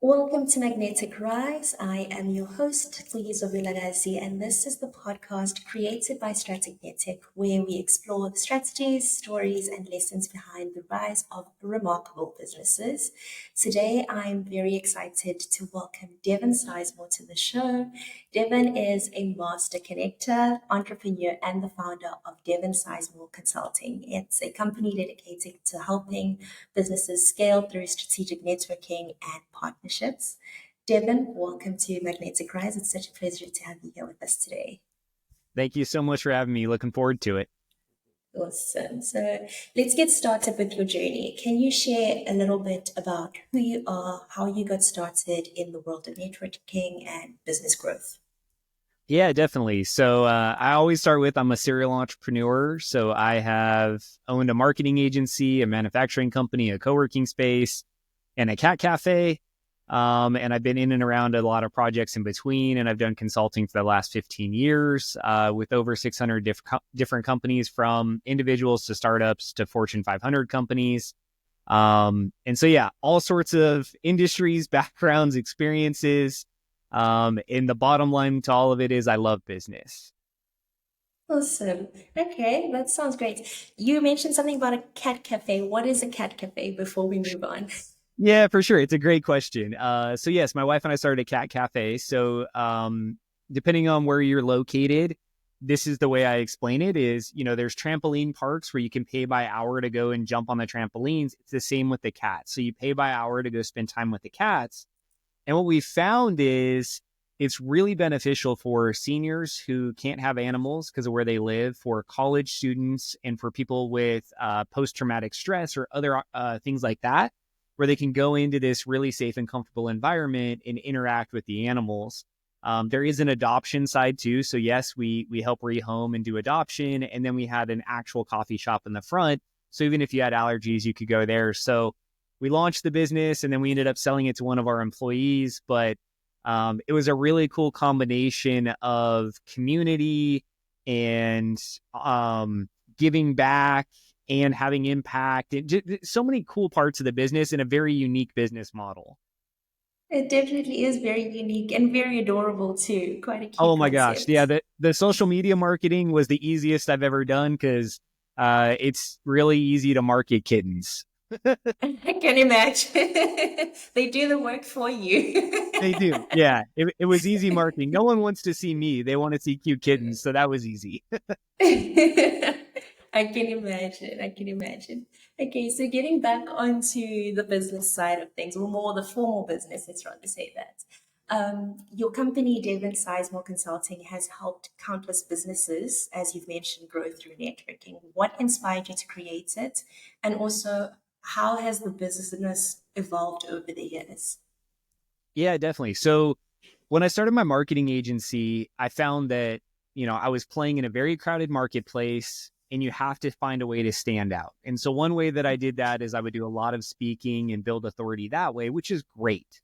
Welcome to Magnetic Rise. I am your host, Cikizwa Vilakazi, and this is the podcast created by Strategnetic, where we explore the strategies, stories, and lessons behind the rise of remarkable businesses. Today, I'm very excited to welcome Devin Sizemore to the show. Devin is a master connector, entrepreneur, and the founder of Devin Sizemore Consulting. It's a company dedicated to helping businesses scale through strategic networking and partnerships. Devin, welcome to Magnetic Rise. It's such a pleasure to have you here with us today. Thank you so much for having me. Looking forward to it. Awesome. So let's get started with your journey. Can you share a little bit about who you are, how you got started in the world of networking and business growth? Yeah, definitely. So I always start with I'm a serial entrepreneur. So I have owned a marketing agency, a manufacturing company, a co-working space, and a cat cafe. And I've been in and around a lot of projects in between. And I've done consulting for the last 15 years with over 600 different companies, from individuals to startups to Fortune 500 companies. And so, yeah, all sorts of industries, backgrounds, experiences. And the bottom line to all of it is I love business. Awesome. Okay, that sounds great. You mentioned something about a cat cafe. What is a cat cafe before we move on? Yeah, for sure. It's a great question. So yes, my wife and I started a cat cafe. So depending on where you're located, this is the way I explain it is, there's trampoline parks where you can pay by hour to go and jump on the trampolines. It's the same with the cats. So you pay by hour to go spend time with the cats. And what we found is it's really beneficial for seniors who can't have animals because of where they live, for college students, and for people with post-traumatic stress or other things like that, where they can go into this really safe and comfortable environment and interact with the animals. There is an adoption side too. So yes, we help rehome and do adoption. And then we had an actual coffee shop in the front. So even if you had allergies, you could go there. So we launched the business and then we ended up selling it to one of our employees. But it was a really cool combination of community and giving back and having impact. So many cool parts of the business and a very unique business model. It definitely is very unique and very adorable too. Quite a cute Oh my gosh. concept. Yeah, the social media marketing was the easiest I've ever done because it's really easy to market kittens. I can imagine. They do the work for you. They do. Yeah, it was easy marketing. No one wants to see me. They want to see cute kittens. So that was easy. I can imagine. I can imagine. Okay, so getting back onto the business side of things, or more the formal business, let's rather say that. Your company, Devin Sizemore Consulting, has helped countless businesses, as you've mentioned, grow through networking. What inspired you to create it? And also, how has the business evolved over the years? Yeah, definitely. So when I started my marketing agency, I found that, I was playing in a very crowded marketplace and you have to find a way to stand out. And so one way that I did that is I would do a lot of speaking and build authority that way, which is great.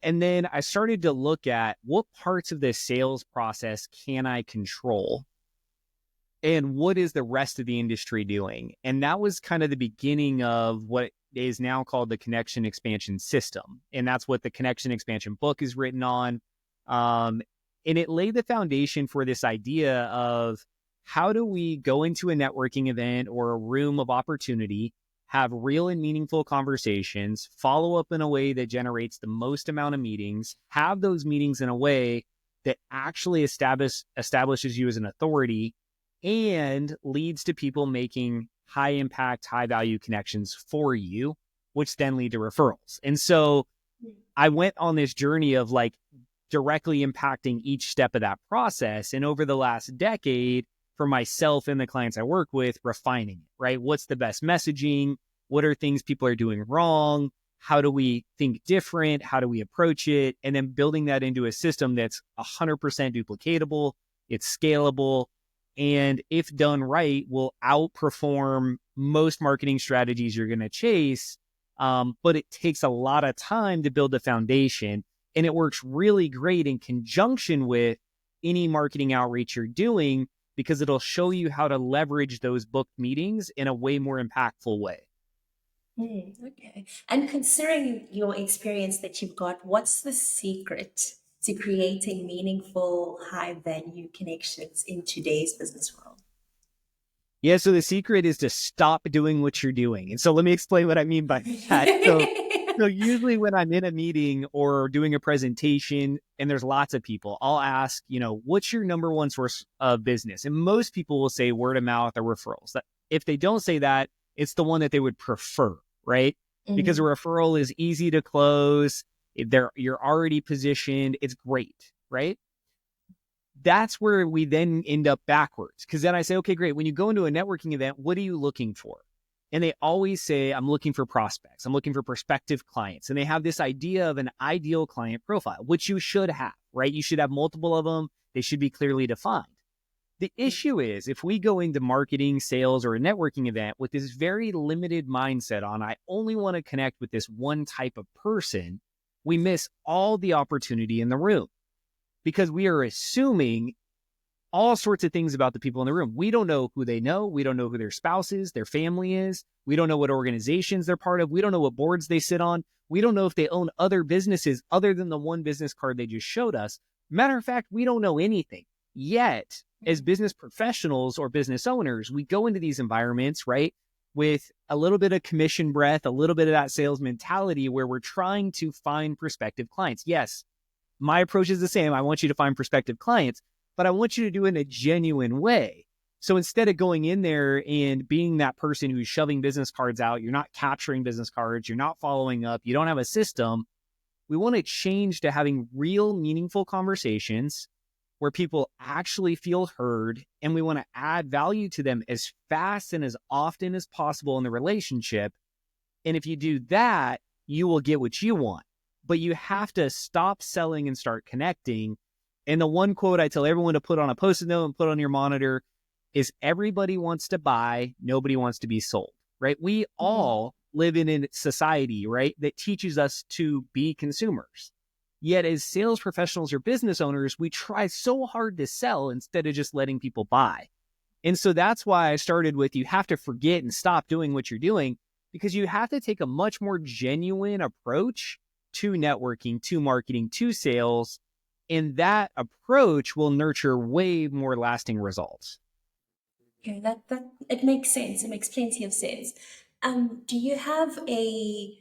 And then I started to look at what parts of this sales process can I control and what is the rest of the industry doing? And that was kind of the beginning of what is now called the connection expansion system. And that's what the connection expansion book is written on. And it laid the foundation for this idea of how do we go into a networking event or a room of opportunity, have real and meaningful conversations, follow up in a way that generates the most amount of meetings, have those meetings in a way that actually establishes you as an authority and leads to people making high impact, high value connections for you, which then lead to referrals. And so I went on this journey of like directly impacting each step of that process. And over the last decade, for myself and the clients I work with, refining it, right? What's the best messaging? What are things people are doing wrong? How do we think different? How do we approach it? And then building that into a system that's 100% duplicatable, it's scalable, and if done right, will outperform most marketing strategies you're going to chase. But it takes a lot of time to build the foundation, and it works really great in conjunction with any marketing outreach you're doing because it'll show you how to leverage those booked meetings in a way more impactful way. Okay. And considering your experience that you've got, what's the secret to creating meaningful, high value connections in today's business world? Yeah, so the secret is to stop doing what you're doing. And so let me explain what I mean by that. So usually when I'm in a meeting or doing a presentation and there's lots of people, I'll ask, what's your number one source of business? And most people will say word of mouth or referrals. If they don't say that, it's the one that they would prefer, right? Because a Mm, referral is easy to close. You're already positioned. It's great, right? That's where we then end up backwards. Because then I say, okay, great. When you go into a networking event, what are you looking for? And they always say, I'm looking for prospects. I'm looking for prospective clients. And they have this idea of an ideal client profile, which you should have, right? You should have multiple of them. They should be clearly defined. The issue is if we go into marketing, sales, or a networking event with this very limited mindset on, I only want to connect with this one type of person, we miss all the opportunity in the room because we are assuming all sorts of things about the people in the room. We don't know who they know. We don't know who their spouse is, their family is. We don't know what organizations they're part of. We don't know what boards they sit on. We don't know if they own other businesses other than the one business card they just showed us. Matter of fact, we don't know anything. Yet, as business professionals or business owners, we go into these environments, right, with a little bit of commission breath, a little bit of that sales mentality where we're trying to find prospective clients. Yes, my approach is the same. I want you to find prospective clients, but I want you to do it in a genuine way. So instead of going in there and being that person who's shoving business cards out, you're not capturing business cards, you're not following up, you don't have a system. We want to change to having real, meaningful conversations where people actually feel heard, and we want to add value to them as fast and as often as possible in the relationship. And if you do that, you will get what you want. But you have to stop selling and start connecting. And the one quote I tell everyone to put on a post-it note and put on your monitor is everybody wants to buy, nobody wants to be sold, right? We mm, all live in a society, right, that teaches us to be consumers. Yet as sales professionals or business owners, we try so hard to sell instead of just letting people buy. And so that's why I started with you have to forget and stop doing what you're doing because you have to take a much more genuine approach to networking, to marketing, to sales. And that approach will nurture way more lasting results. okay, that it makes sense. It makes plenty of sense. Do you have a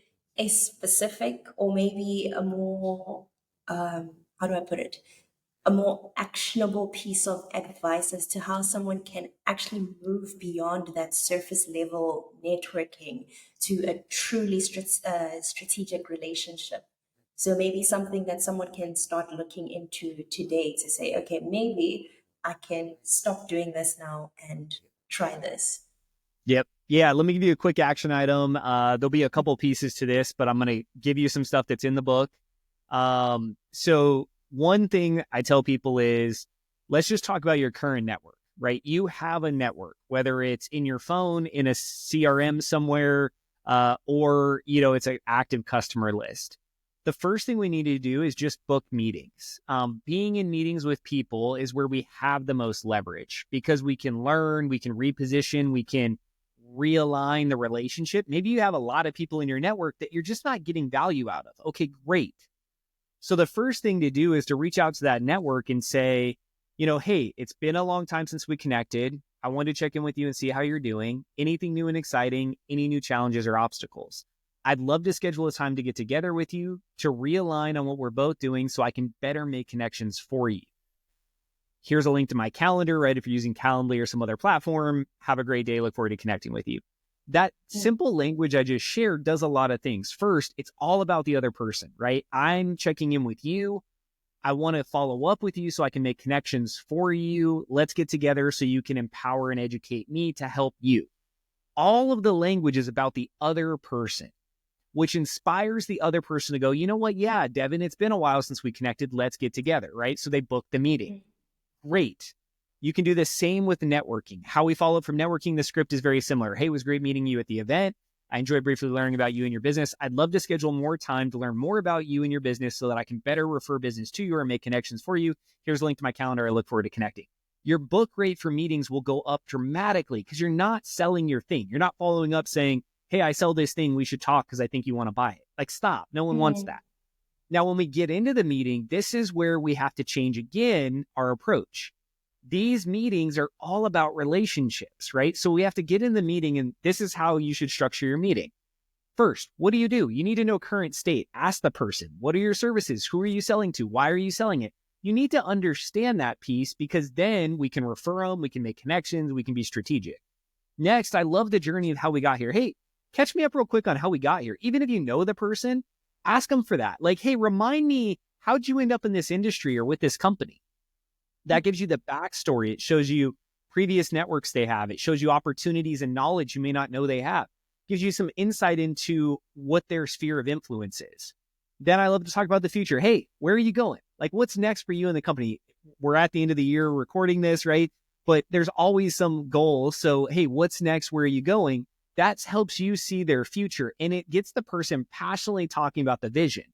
specific or maybe a more how do I put it? A more actionable piece of advice as to how someone can actually move beyond that surface level networking to a truly strategic relationship. So maybe something that someone can start looking into today to say, okay, maybe I can stop doing this now and try this. Yep. Yeah. Let me give you a quick action item. There'll be a couple pieces to this, but I'm going to give you some stuff that's in the book. So one thing I tell people is let's just talk about your current network, right? You have a network, whether it's in your phone, in a CRM somewhere, or, it's an active customer list. The first thing we need to do is just book meetings. Being in meetings with people is where we have the most leverage because we can learn, we can reposition, we can realign the relationship. Maybe you have a lot of people in your network that you're just not getting value out of. Okay, great. So the first thing to do is to reach out to that network and say, hey, it's been a long time since we connected. I wanted to check in with you and see how you're doing. Anything new and exciting, any new challenges or obstacles. I'd love to schedule a time to get together with you to realign on what we're both doing so I can better make connections for you. Here's a link to my calendar, right? If you're using Calendly or some other platform, have a great day. Look forward to connecting with you. That simple language I just shared does a lot of things. First, it's all about the other person, right? I'm checking in with you. I want to follow up with you so I can make connections for you. Let's get together so you can empower and educate me to help you. All of the language is about the other person, which inspires the other person to go, you know what? Yeah, Devin, it's been a while since we connected. Let's get together, right? So they book the meeting. Great. You can do the same with networking. How we follow up from networking, the script is very similar. Hey, it was great meeting you at the event. I enjoyed briefly learning about you and your business. I'd love to schedule more time to learn more about you and your business so that I can better refer business to you or make connections for you. Here's a link to my calendar. I look forward to connecting. Your book rate for meetings will go up dramatically because you're not selling your thing. You're not following up saying, hey, I sell this thing, we should talk because I think you want to buy it. Like, stop. No one wants that. Now, when we get into the meeting, this is where we have to change again our approach. These meetings are all about relationships, right? So we have to get in the meeting, and this is how you should structure your meeting. First, what do? You need to know current state. Ask the person, what are your services? Who are you selling to? Why are you selling it? You need to understand that piece, because then we can refer them, we can make connections, we can be strategic. Next, I love the journey of how we got here. Hey, catch me up real quick on how we got here. Even if you know the person, ask them for that. Like, hey, remind me, how'd you end up in this industry or with this company? That gives you the backstory. It shows you previous networks they have. It shows you opportunities and knowledge you may not know they have. Gives you some insight into what their sphere of influence is. Then I love to talk about the future. Hey, where are you going? Like, what's next for you in the company? We're at the end of the year recording this, right? But there's always some goal. So, hey, what's next? Where are you going? That helps you see their future, and it gets the person passionately talking about the vision.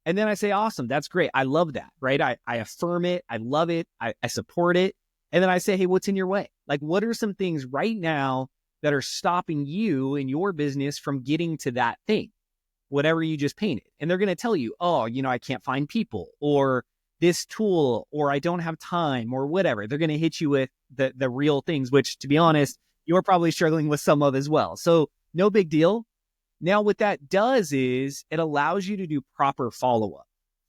And then I say, awesome, that's great. I love that, right? I affirm it. I love it. I support it. And then I say, hey, what's in your way? Like, what are some things right now that are stopping you in your business from getting to that thing, whatever you just painted? And they're going to tell you, oh, I can't find people, or this tool, or I don't have time, or whatever. They're going to hit you with the real things, which, to be honest, you're probably struggling with some of as well. So no big deal. Now, what that does is it allows you to do proper follow-up.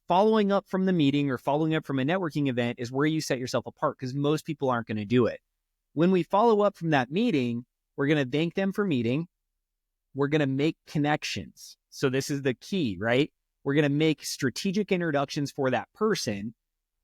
Following up from the meeting or following up from a networking event is where you set yourself apart, because most people aren't going to do it. When we follow up from that meeting, we're going to thank them for meeting. We're going to make connections. So this is the key, right? We're going to make strategic introductions for that person,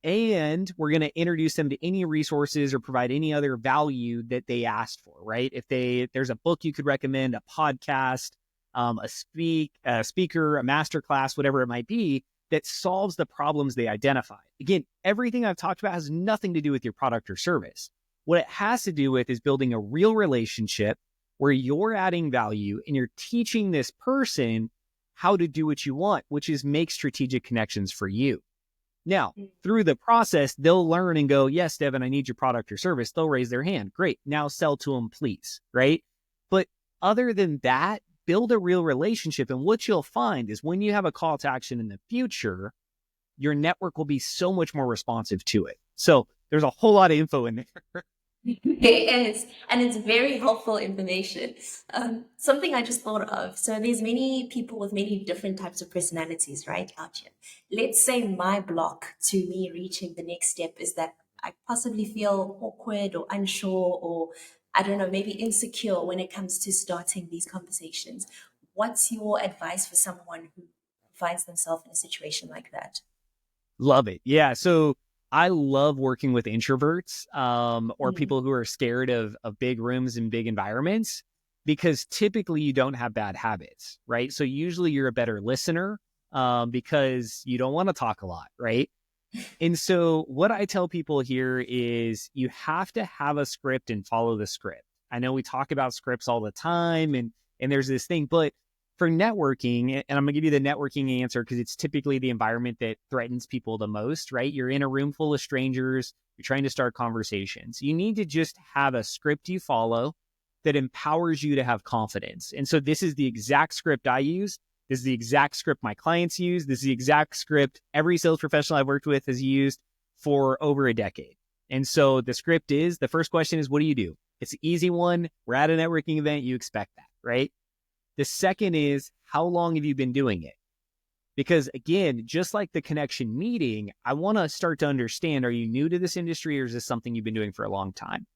and we're going to introduce them to any resources or provide any other value that they asked for, right? If there's a book you could recommend, a podcast, a speaker, a masterclass, whatever it might be, that solves the problems they identified. Again, everything I've talked about has nothing to do with your product or service. What it has to do with is building a real relationship where you're adding value and you're teaching this person how to do what you want, which is make strategic connections for you. Now, through the process, they'll learn and go, yes, Devin, I need your product or service. They'll raise their hand. Great. Now sell to them, please. Right? But other than that, build a real relationship. And what you'll find is when you have a call to action in the future, your network will be so much more responsive to it. So there's a whole lot of info in there. It is, and it's very helpful information. Something I just thought of. So there's many people with many different types of personalities, right, out here. Let's say my block to me reaching the next step is that I possibly feel awkward or unsure, or I don't know, maybe insecure when it comes to starting these conversations. What's your advice for someone who finds themselves in a situation like that? Love it. Yeah. So I love working with introverts or people who are scared of big rooms and big environments, because typically you don't have bad habits, right? So usually you're a better listener because you don't want to talk a lot, right? And so what I tell people here is you have to have a script and follow the script. I know we talk about scripts all the time, and there's this thing, but for networking, and I'm going to give you the networking answer because it's typically the environment that threatens people the most, right? You're in a room full of strangers. You're trying to start conversations. You need to just have a script you follow that empowers you to have confidence. And so this is the exact script I use. This is the exact script my clients use. This is the exact script every sales professional I've worked with has used for over a decade. And so the script is, the first question is, what do you do? It's an easy one. We're at a networking event. You expect that, right? The second is, how long have you been doing it? Because again, just like the connection meeting, I want to start to understand, are you new to this industry or is this something you've been doing for a long time?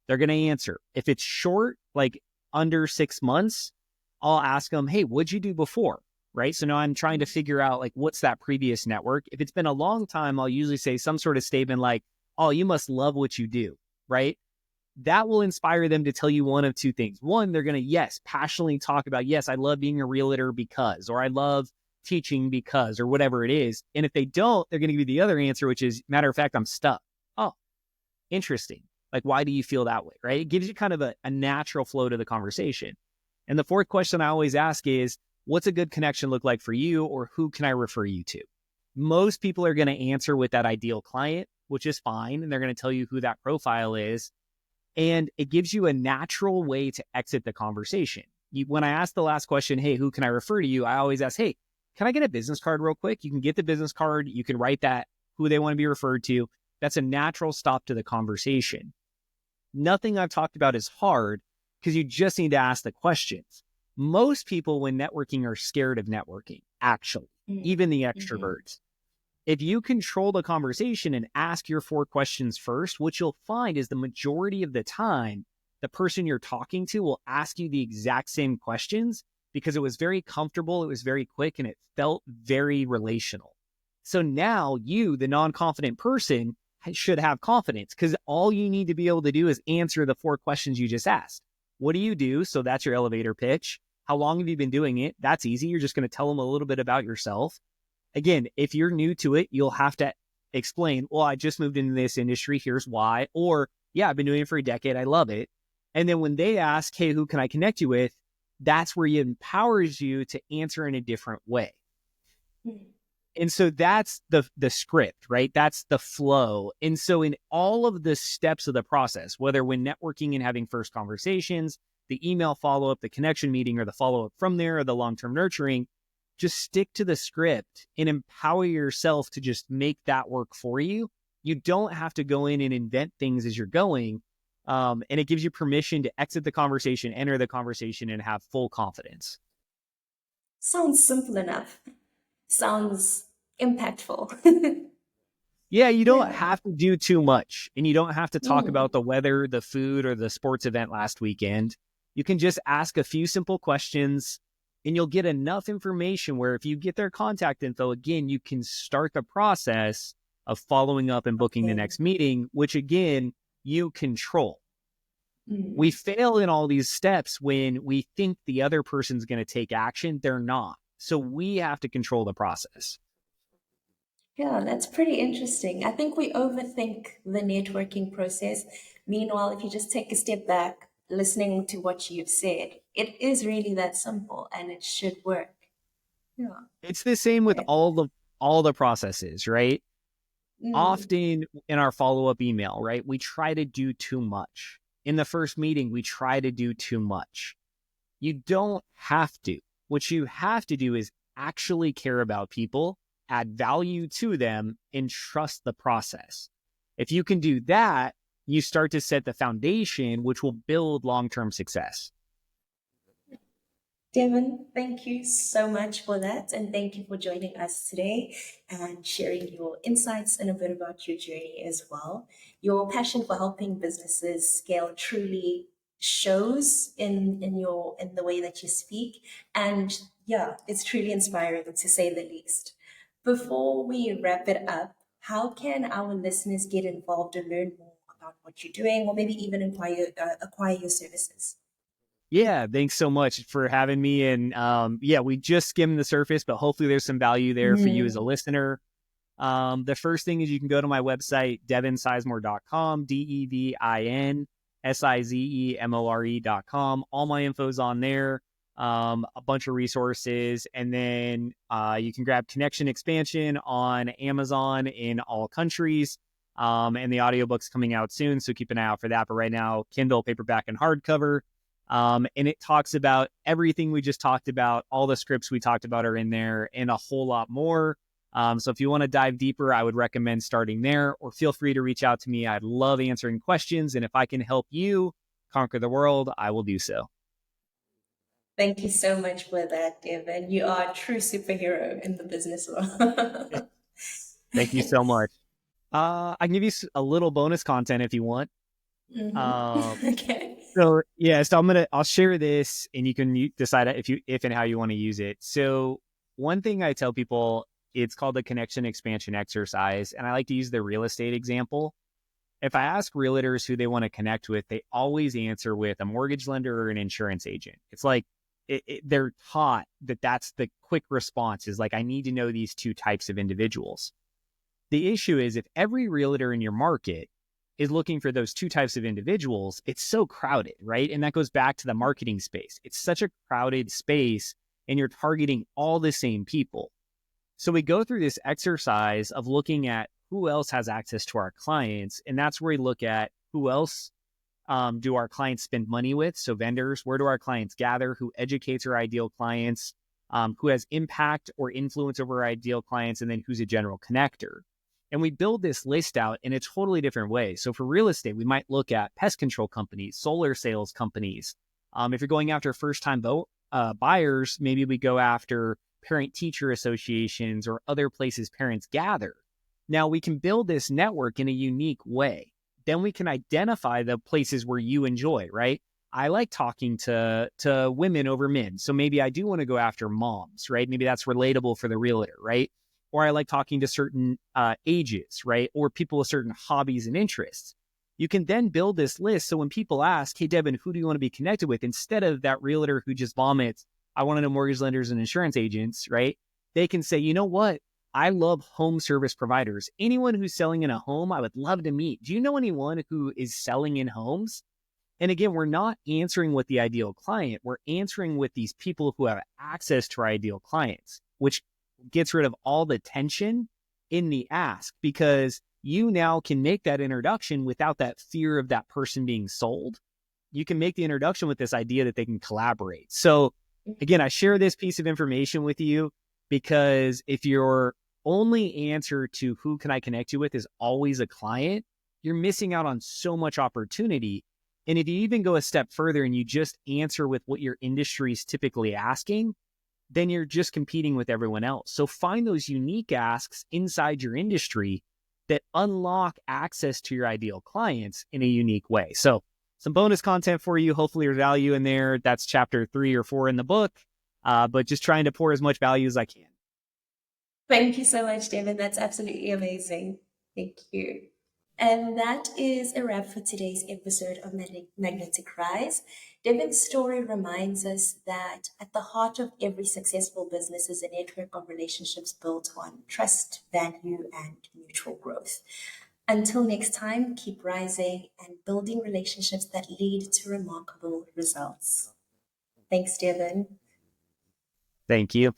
They're going to answer. If it's short, like under 6 months, I'll ask them, hey, what'd you do before? Right? So now I'm trying to figure out, like, what's that previous network? If it's been a long time, I'll usually say some sort of statement like, oh, you must love what you do, right? That will inspire them to tell you one of two things. One, they're going to, yes, passionately talk about, yes, I love being a realtor because, or I love teaching because, or whatever it is. And if they don't, they're going to give you the other answer, which is, matter of fact, I'm stuck. Oh, interesting. Like, why do you feel that way, right? It gives you kind of a natural flow to the conversation. And the fourth question I always ask is, what's a good connection look like for you, or who can I refer you to? Most people are going to answer with that ideal client, which is fine. And they're going to tell you who that profile is. And it gives you a natural way to exit the conversation. when I ask the last question, hey, who can I refer to you? I always ask, hey, can I get a business card real quick? You can get the business card. You can write that, who they want to be referred to. That's a natural stop to the conversation. Nothing I've talked about is hard because you just need to ask the questions. Most people when networking are scared of networking, actually, even the extroverts. If you control the conversation and ask your 4 questions first, what you'll find is the majority of the time, the person you're talking to will ask you the exact same questions because it was very comfortable, it was very quick, and it felt very relational. So now you, the non-confident person, should have confidence because all you need to be able to do is answer the 4 questions you just asked. What do you do? So that's your elevator pitch. How long have you been doing it? That's easy. You're just going to tell them a little bit about yourself. Again, if you're new to it, you'll have to explain, well, I just moved into this industry. Here's why. Or, yeah, I've been doing it for a decade. I love it. And then when they ask, hey, who can I connect you with? That's where it empowers you to answer in a different way. And so that's the script, right? That's the flow. And so in all of the steps of the process, whether when networking and having first conversations, the email follow-up, the connection meeting, or the follow-up from there, or the long-term nurturing, just stick to the script and empower yourself to just make that work for you. You don't have to go in and invent things as you're going. And it gives you permission to exit the conversation, enter the conversation, and have full confidence. Sounds simple enough. Sounds impactful. Yeah, you don't have to do too much, and you don't have to talk about the weather, the food, or the sports event last weekend. You can just ask a few simple questions, and you'll get enough information where if you get their contact info, again, you can start the process of following up and booking the next meeting, which again, you control. We fail in all these steps when we think the other person's going to take action. They're not. So we have to control the process. Yeah, that's pretty interesting. I think we overthink the networking process. Meanwhile, if you just take a step back, listening to what you've said, it is really that simple and it should work. Yeah. It's the same with all the processes, right? Often in our follow-up email, right? We try to do too much. In the first meeting, we try to do too much. You don't have to. What you have to do is actually care about people, add value to them, and trust the process. If you can do that, you start to set the foundation, which will build long-term success. Devin, thank you so much for that. And thank you for joining us today and sharing your insights and a bit about your journey as well. Your passion for helping businesses scale truly shows in the way that you speak. And yeah, it's truly inspiring to say the least. Before we wrap it up, how can our listeners get involved and learn more about what you're doing, or maybe even acquire your services? Yeah, thanks so much for having me. And yeah, we just skimmed the surface, but hopefully there's some value there for you as a listener. The first thing is you can go to my website, devinsizemore.com, DevinSizemore.com. All my info's on there, a bunch of resources. And then you can grab Connection Expansion on Amazon in all countries. And the audiobook's coming out soon, so keep an eye out for that. But right now, Kindle, paperback, and hardcover. And it talks about everything we just talked about. All the scripts we talked about are in there and a whole lot more. So if you want to dive deeper, I would recommend starting there, or feel free to reach out to me. I'd love answering questions. And if I can help you conquer the world, I will do so. Thank you so much for that, Devin. You are a true superhero in the business world. Thank you so much. I can give you a little bonus content if you want. Okay. So yeah, so I'll share this, and you can decide if and how you want to use it. So one thing I tell people, it's called the connection expansion exercise, and I like to use the real estate example. If I ask realtors who they want to connect with, they always answer with a mortgage lender or an insurance agent. It's like they're taught that that's the quick response, is like, I need to know these 2 types of individuals. The issue is, if every realtor in your market is looking for those 2 types of individuals, it's so crowded, right? And that goes back to the marketing space. It's such a crowded space, and you're targeting all the same people. So we go through this exercise of looking at who else has access to our clients, and that's where we look at who else do our clients spend money with? So vendors, where do our clients gather? Who educates our ideal clients? Who has impact or influence over our ideal clients? And then who's a general connector? And we build this list out in a totally different way. So for real estate, we might look at pest control companies, solar sales companies. If you're going after first-time buyers, maybe we go after parent-teacher associations or other places parents gather. Now we can build this network in a unique way. Then we can identify the places where you enjoy, right? I like talking to women over men. So maybe I do want to go after moms, right? Maybe that's relatable for the realtor, right? Or I like talking to certain ages, right? Or people with certain hobbies and interests. You can then build this list. So when people ask, hey, Devin, who do you want to be connected with? Instead of that realtor who just vomits, I want to know mortgage lenders and insurance agents, right? They can say, you know what? I love home service providers. Anyone who's selling in a home, I would love to meet. Do you know anyone who is selling in homes? And again, we're not answering with the ideal client. We're answering with these people who have access to our ideal clients, which gets rid of all the tension in the ask, because you now can make that introduction without that fear of that person being sold. You can make the introduction with this idea that they can collaborate. So again, I share this piece of information with you because if your only answer to who can I connect you with is always a client, you're missing out on so much opportunity. And if you even go a step further and you just answer with what your industry is typically asking, then you're just competing with everyone else. So find those unique asks inside your industry that unlock access to your ideal clients in a unique way. So some bonus content for you. Hopefully there's value in there. That's chapter 3 or 4 in the book, but just trying to pour as much value as I can. Thank you so much, Devin. That's absolutely amazing. Thank you. And that is a wrap for today's episode of Magnetic Rise. Devin's story reminds us that at the heart of every successful business is a network of relationships built on trust, value, and mutual growth. Until next time, keep rising and building relationships that lead to remarkable results. Thanks, Devin. Thank you.